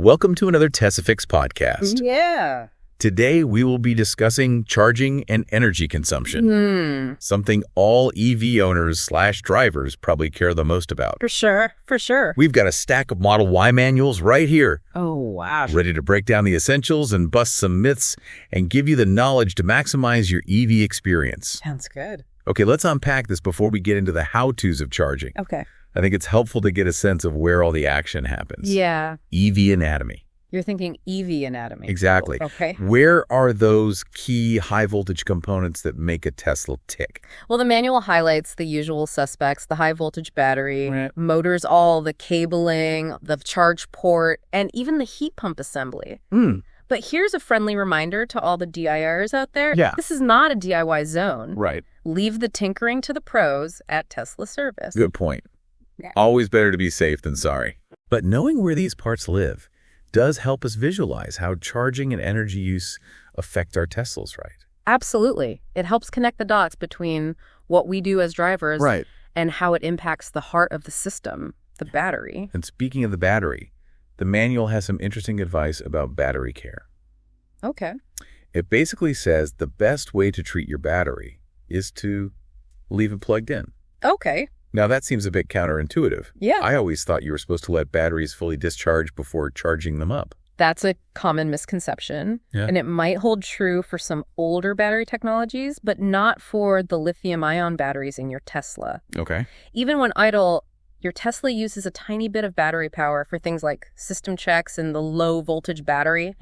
Welcome to another Tesifix Podcast. Yeah. Today, we will be discussing charging and energy consumption, something all EV owners/drivers probably care the most about. For sure. We've got a stack of Model Y manuals right here, Oh, wow. ready to break down the essentials and bust some myths and give you the knowledge to maximize your EV experience. Sounds good. Okay, let's unpack this before we get into the how-tos of charging. Okay. I think it's helpful to get a sense of where all the action happens. Yeah. EV anatomy. You're thinking EV anatomy. Exactly. Okay. Where are those key high-voltage components that make a Tesla tick? Well, the manual highlights the usual suspects, the high-voltage battery, Right. motors, all the cabling, the charge port, and even the heat pump assembly. But here's a friendly reminder to all the DIYers out there. Yeah. This is not a DIY zone. Right. Leave the tinkering to the pros at Tesla service. Good point. Yeah. Always better to be safe than sorry. But knowing where these parts live does help us visualize how charging and energy use affect our Teslas, right? Absolutely. It helps connect the dots between what we do as drivers and how it impacts the heart of the system, the battery. And speaking of the battery, the manual has some interesting advice about battery care. Okay. It basically says the best way to treat your battery is to leave it plugged in. Okay. Now, that seems a bit counterintuitive. Yeah. I always thought you were supposed to let batteries fully discharge before charging them up. That's a common misconception. Yeah. And it might hold true for some older battery technologies, but not for the lithium-ion batteries in your Tesla. Okay. Even when idle, your Tesla uses a tiny bit of battery power for things like system checks and the low-voltage battery.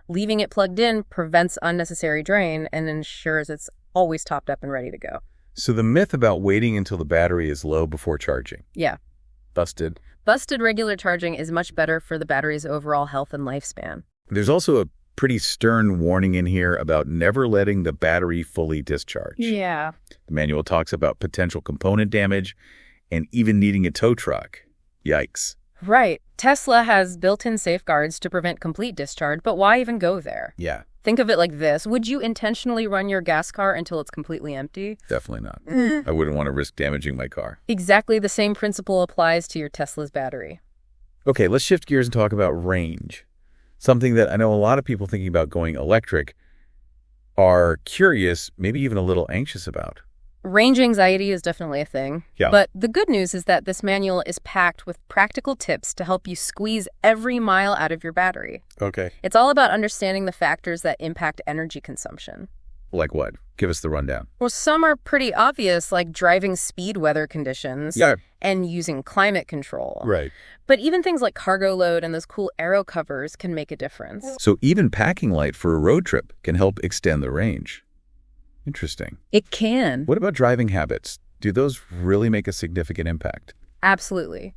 Leaving it plugged in prevents unnecessary drain and ensures it's always topped up and ready to go. So the myth about waiting until the battery is low before charging. Yeah. Busted. Busted regular charging is much better for the battery's overall health and lifespan. There's also a pretty stern warning in here about never letting the battery fully discharge. Yeah. The manual talks about potential component damage and even needing a tow truck. Yikes. Right. Tesla has built-in safeguards to prevent complete discharge, but why even go there? Yeah. Think of it like this. Would you intentionally run your gas car until it's completely empty? Definitely not. I wouldn't want to risk damaging my car. Exactly the same principle applies to your Tesla's battery. Okay, let's shift gears and talk about range. Something that I know a lot of people thinking about going electric are curious, maybe even a little anxious about. Range anxiety is definitely a thing. Yeah. But the good news is that this manual is packed with practical tips to help you squeeze every mile out of your battery. Okay. It's all about understanding the factors that impact energy consumption. Like what? Give us the rundown. Well, some are pretty obvious, like driving speed weather conditions and using climate control. Right. But even things like cargo load and those cool aero covers can make a difference. So even packing light for a road trip can help extend the range. Interesting. It can. What about driving habits? Do those really make a significant impact? Absolutely.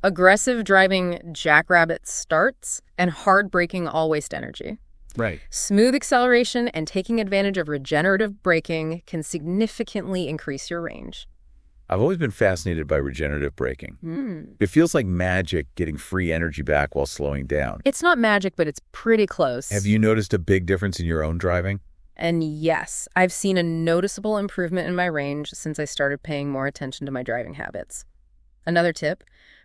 Aggressive driving jackrabbit starts and hard braking all waste energy. Right. Smooth acceleration and taking advantage of regenerative braking can significantly increase your range. I've always been fascinated by regenerative braking. It feels like magic getting free energy back while slowing down. It's not magic, but it's pretty close. Have you noticed a big difference in your own driving? And yes, I've seen a noticeable improvement in my range since I started paying more attention to my driving habits. Another tip,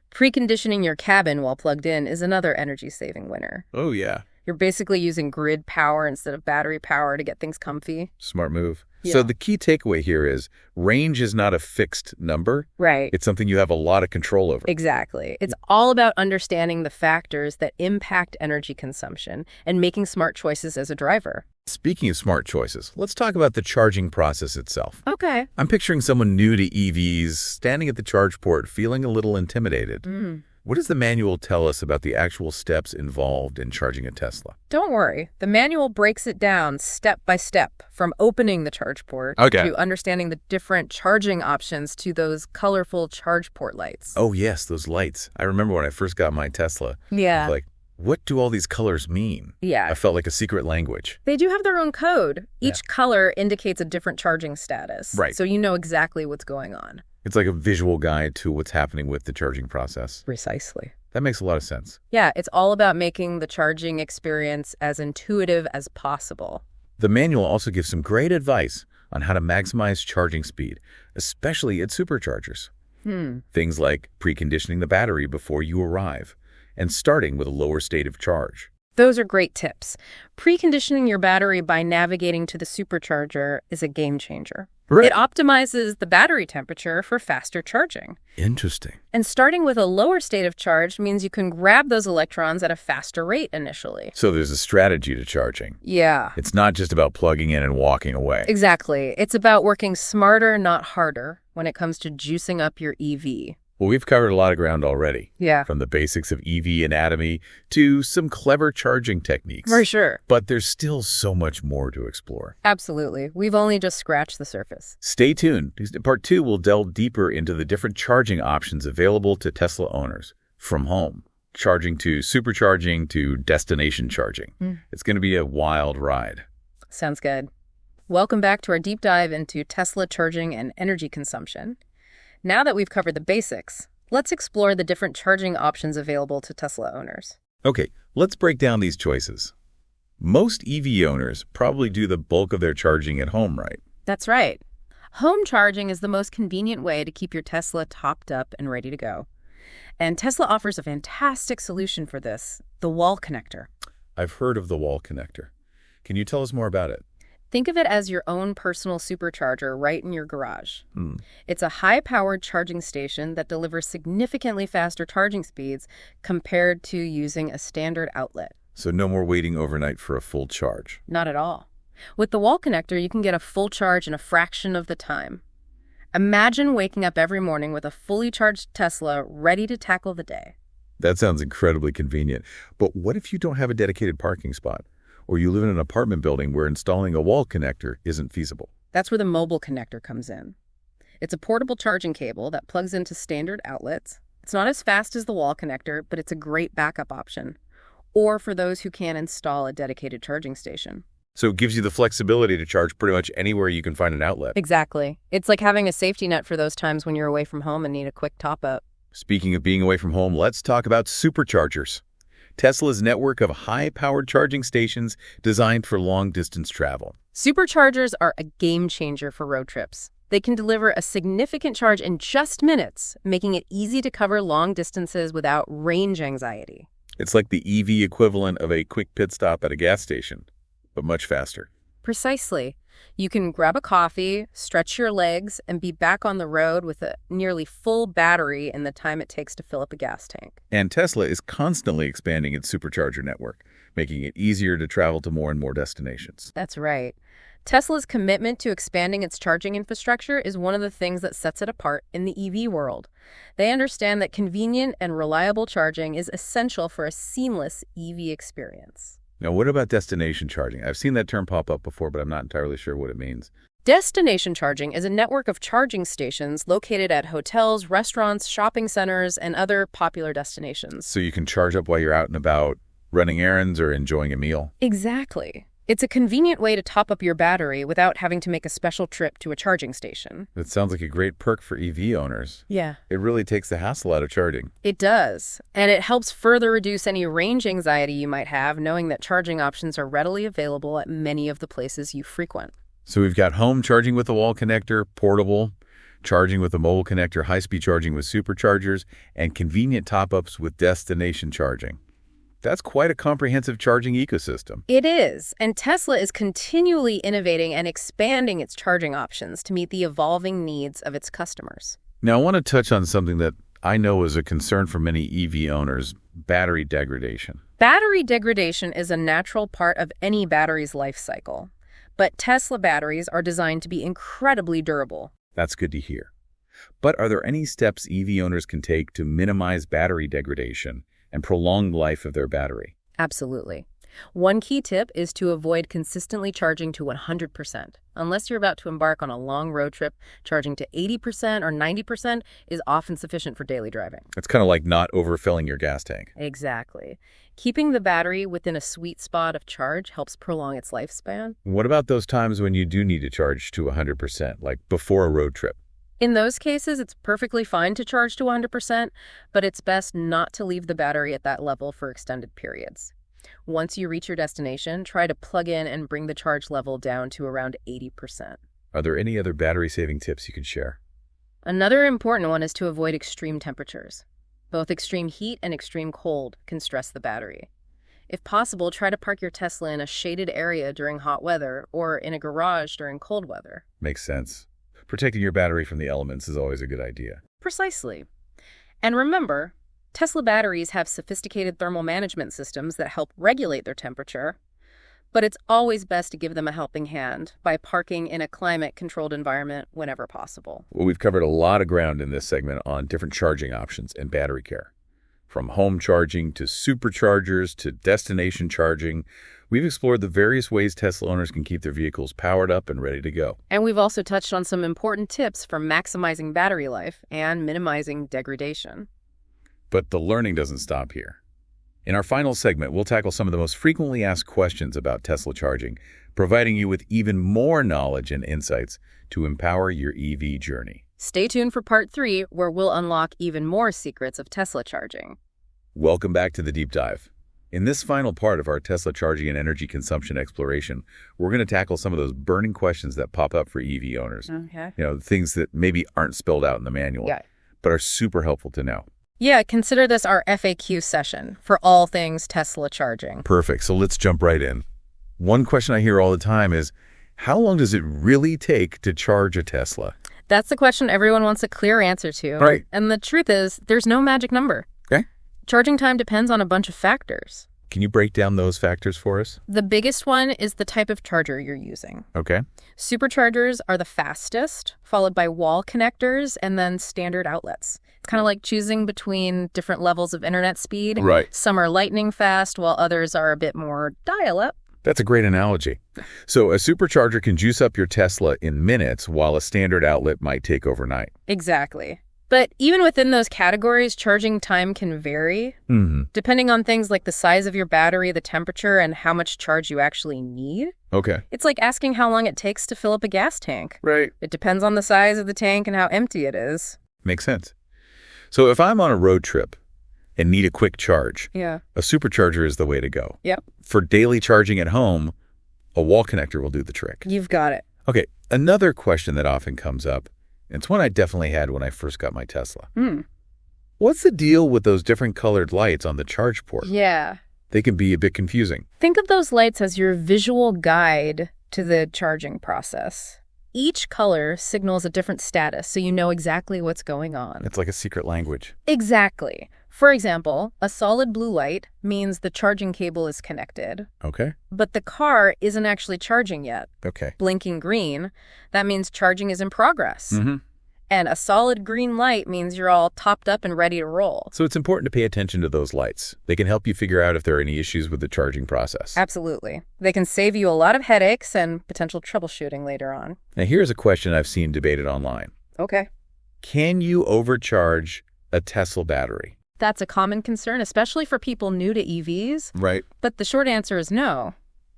preconditioning your cabin while plugged in is another energy-saving winner. Oh, yeah. You're basically using grid power instead of battery power to get things comfy. Smart move. Yeah. So the key takeaway here is range is not a fixed number. Right. It's something you have a lot of control over. Exactly. It's all about understanding the factors that impact energy consumption and making smart choices as a driver. Speaking of smart choices, let's talk about the charging process itself. Okay. I'm picturing someone new to EVs standing at the charge port feeling a little intimidated. What does the manual tell us about the actual steps involved in charging a Tesla? Don't worry. The manual breaks it down step by step, from opening the charge port to understanding the different charging options to those colorful charge port lights. Oh, yes, those lights. I remember when I first got my Tesla. Yeah. I was like, what do all these colors mean? Yeah. I felt like a secret language. They do have their own code. Each color indicates a different charging status. Right. So you know exactly what's going on. It's like a visual guide to what's happening with the charging process. Precisely. That makes a lot of sense. Yeah, it's all about making the charging experience as intuitive as possible. The manual also gives some great advice on how to maximize charging speed, especially at superchargers. Things like preconditioning the battery before you arrive and starting with a lower state of charge. Those are great tips. Preconditioning your battery by navigating to the supercharger is a game changer. Right. It optimizes the battery temperature for faster charging. Interesting. And starting with a lower state of charge means you can grab those electrons at a faster rate initially. So there's a strategy to charging. Yeah. It's not just about plugging in and walking away. Exactly. It's about working smarter, not harder, when it comes to juicing up your EV. Well, we've covered a lot of ground already. Yeah. From the basics of EV anatomy to some clever charging techniques. For sure. But there's still so much more to explore. Absolutely. We've only just scratched the surface. Stay tuned. Part 2 will delve deeper into the different charging options available to Tesla owners from home, charging to supercharging to destination charging. It's going to be a wild ride. Sounds good. Welcome back to our deep dive into Tesla charging and energy consumption. Now that we've covered the basics, let's explore the different charging options available to Tesla owners. Okay, let's break down these choices. Most EV owners probably do the bulk of their charging at home, right? That's right. Home charging is the most convenient way to keep your Tesla topped up and ready to go. And Tesla offers a fantastic solution for this, the wall connector. I've heard of the wall connector. Can you tell us more about it? Think of it as your own personal supercharger right in your garage. It's a high-powered charging station that delivers significantly faster charging speeds compared to using a standard outlet. So no more waiting overnight for a full charge. Not at all. With the wall connector, you can get a full charge in a fraction of the time. Imagine waking up every morning with a fully charged Tesla ready to tackle the day. That sounds incredibly convenient. But what if you don't have a dedicated parking spot? Or you live in an apartment building where installing a wall connector isn't feasible? That's where the mobile connector comes in. It's a portable charging cable that plugs into standard outlets. It's not as fast as the wall connector, but it's a great backup option. Or for those who can't install a dedicated charging station. So it gives you the flexibility to charge pretty much anywhere you can find an outlet. Exactly. It's like having a safety net for those times when you're away from home and need a quick top-up. Speaking of being away from home, let's talk about superchargers. Tesla's network of high-powered charging stations designed for long-distance travel. Superchargers are a game changer for road trips. They can deliver a significant charge in just minutes, making it easy to cover long distances without range anxiety. It's like the EV equivalent of a quick pit stop at a gas station, but much faster. Precisely. You can grab a coffee, stretch your legs, and be back on the road with a nearly full battery in the time it takes to fill up a gas tank. And Tesla is constantly expanding its supercharger network, making it easier to travel to more and more destinations. That's right. Tesla's commitment to expanding its charging infrastructure is one of the things that sets it apart in the EV world. They understand that convenient and reliable charging is essential for a seamless EV experience. Now, what about destination charging? I've seen that term pop up before, but I'm not entirely sure what it means. Destination charging is a network of charging stations located at hotels, restaurants, shopping centers, and other popular destinations. So you can charge up while you're out and about, running errands or enjoying a meal? Exactly. It's a convenient way to top up your battery without having to make a special trip to a charging station. That sounds like a great perk for EV owners. Yeah. It really takes the hassle out of charging. It does. And it helps further reduce any range anxiety you might have, knowing that charging options are readily available at many of the places you frequent. So we've got home charging with the wall connector, portable, charging with the mobile connector, high-speed charging with superchargers, and convenient top-ups with destination charging. That's quite a comprehensive charging ecosystem. It is, and Tesla is continually innovating and expanding its charging options to meet the evolving needs of its customers. Now, I want to touch on something that I know is a concern for many EV owners, battery degradation. Battery degradation is a natural part of any battery's life cycle, but Tesla batteries are designed to be incredibly durable. That's good to hear. But are there any steps EV owners can take to minimize battery degradation and prolong the life of their battery? Absolutely. One key tip is to avoid consistently charging to 100%. Unless you're about to embark on a long road trip, charging to 80% or 90% is often sufficient for daily driving. It's kind of like not overfilling your gas tank. Exactly. Keeping the battery within a sweet spot of charge helps prolong its lifespan. What about those times when you do need to charge to 100%, like before a road trip? In those cases, it's perfectly fine to charge to 100%, but it's best not to leave the battery at that level for extended periods. Once you reach your destination, try to plug in and bring the charge level down to around 80%. Are there any other battery-saving tips you could share? Another important one is to avoid extreme temperatures. Both extreme heat and extreme cold can stress the battery. If possible, try to park your Tesla in a shaded area during hot weather or in a garage during cold weather. Makes sense. Protecting your battery from the elements is always a good idea. Precisely. And remember, Tesla batteries have sophisticated thermal management systems that help regulate their temperature, but it's always best to give them a helping hand by parking in a climate-controlled environment whenever possible. Well, we've covered a lot of ground in this segment on different charging options and battery care. From home charging to superchargers to destination charging, we've explored the various ways Tesla owners can keep their vehicles powered up and ready to go. And we've also touched on some important tips for maximizing battery life and minimizing degradation. But the learning doesn't stop here. In our final segment, we'll tackle some of the most frequently asked questions about Tesla charging, providing you with even more knowledge and insights to empower your EV journey. Stay tuned for part 3, where we'll unlock even more secrets of Tesla charging. Welcome back to the Deep Dive. In this final part of our Tesla charging and energy consumption exploration, we're going to tackle some of those burning questions that pop up for EV owners. Okay. Things that maybe aren't spelled out in the manual, but are super helpful to know. Yeah, consider this our FAQ session for all things Tesla charging. Perfect. So let's jump right in. One question I hear all the time is, how long does it really take to charge a Tesla? That's the question everyone wants a clear answer to. Right. And the truth is, there's no magic number. Okay. Charging time depends on a bunch of factors. Can you break down those factors for us? The biggest one is the type of charger you're using. Okay. Superchargers are the fastest, followed by wall connectors and then standard outlets. It's kind of like choosing between different levels of internet speed. Right. Some are lightning fast, while others are a bit more dial-up. That's a great analogy. So a supercharger can juice up your Tesla in minutes, while a standard outlet might take overnight. Exactly. But even within those categories, charging time can vary, depending on things like the size of your battery, the temperature, and how much charge you actually need. Okay. It's like asking how long it takes to fill up a gas tank. Right. It depends on the size of the tank and how empty it is. Makes sense. So if I'm on a road trip and need a quick charge, a supercharger is the way to go. Yep. For daily charging at home, a wall connector will do the trick. You've got it. Okay, another question that often comes up, and it's one I definitely had when I first got my Tesla. What's the deal with those different colored lights on the charge port? Yeah. They can be a bit confusing. Think of those lights as your visual guide to the charging process. Each color signals a different status, so you know exactly what's going on. It's like a secret language. Exactly. For example, a solid blue light means the charging cable is connected. Okay. But the car isn't actually charging yet. Okay. Blinking green, that means charging is in progress. And a solid green light means you're all topped up and ready to roll. So it's important to pay attention to those lights. They can help you figure out if there are any issues with the charging process. Absolutely. They can save you a lot of headaches and potential troubleshooting later on. Now here's a question I've seen debated online. Okay. Can you overcharge a Tesla battery? That's a common concern, especially for people new to EVs. Right. But the short answer is no.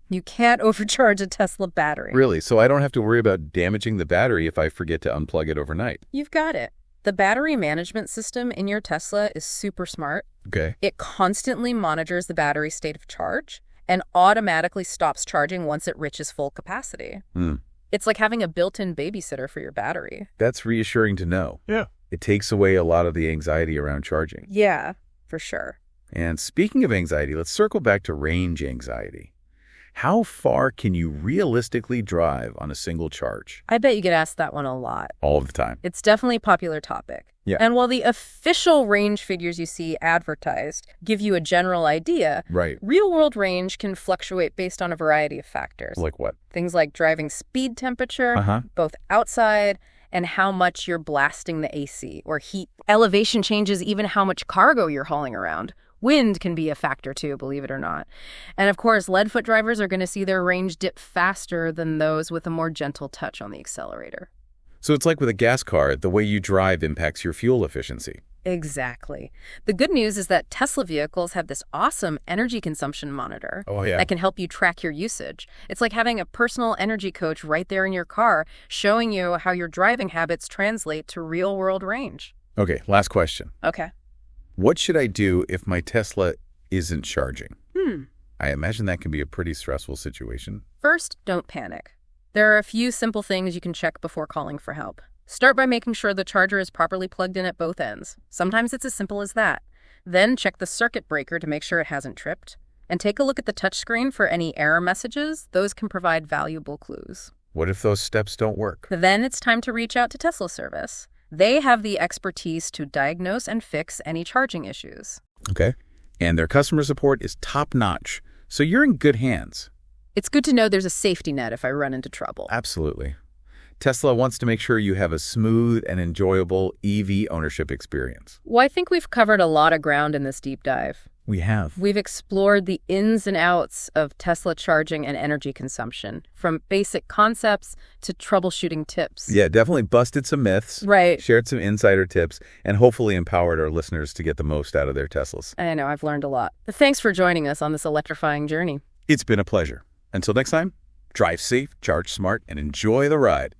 You can't overcharge a Tesla battery. Really? So I don't have to worry about damaging the battery if I forget to unplug it overnight? You've got it. The battery management system in your Tesla is super smart. Okay. It constantly monitors the battery state of charge and automatically stops charging once it reaches full capacity. It's like having a built-in babysitter for your battery. That's reassuring to know. Yeah. It takes away a lot of the anxiety around charging. Yeah, for sure. And speaking of anxiety, let's circle back to range anxiety. How far can you realistically drive on a single charge? I bet you get asked that one a lot. All of the time. It's definitely a popular topic. Yeah. And while the official range figures you see advertised give you a general idea, Right. real-world range can fluctuate based on a variety of factors. Like what? Things like driving speed temperature, both outside, and how much you're blasting the AC or heat. Elevation changes even how much cargo you're hauling around. Wind can be a factor too, believe it or not. And of course, lead-foot drivers are going to see their range dip faster than those with a more gentle touch on the accelerator. So it's like with a gas car, the way you drive impacts your fuel efficiency. Exactly. The good news is that Tesla vehicles have this awesome energy consumption monitor that can help you track your usage. It's like having a personal energy coach right there in your car, showing you how your driving habits translate to real-world range. Okay, last question. Okay. What should I do if my Tesla isn't charging? I imagine that can be a pretty stressful situation. First, don't panic. There are a few simple things you can check before calling for help. Start by making sure the charger is properly plugged in at both ends. Sometimes it's as simple as that. Then check the circuit breaker to make sure it hasn't tripped. And take a look at the touchscreen for any error messages. Those can provide valuable clues. What if those steps don't work? Then it's time to reach out to Tesla service. They have the expertise to diagnose and fix any charging issues. Okay. And their customer support is top-notch, so you're in good hands. It's good to know there's a safety net if I run into trouble. Absolutely. Tesla wants to make sure you have a smooth and enjoyable EV ownership experience. Well, I think we've covered a lot of ground in this deep dive. We have. We've explored the ins and outs of Tesla charging and energy consumption, from basic concepts to troubleshooting tips. Yeah, definitely busted some myths. Right. Shared some insider tips, and hopefully empowered our listeners to get the most out of their Teslas. I know, I've learned a lot. Thanks for joining us on this electrifying journey. It's been a pleasure. Until next time, drive safe, charge smart, and enjoy the ride.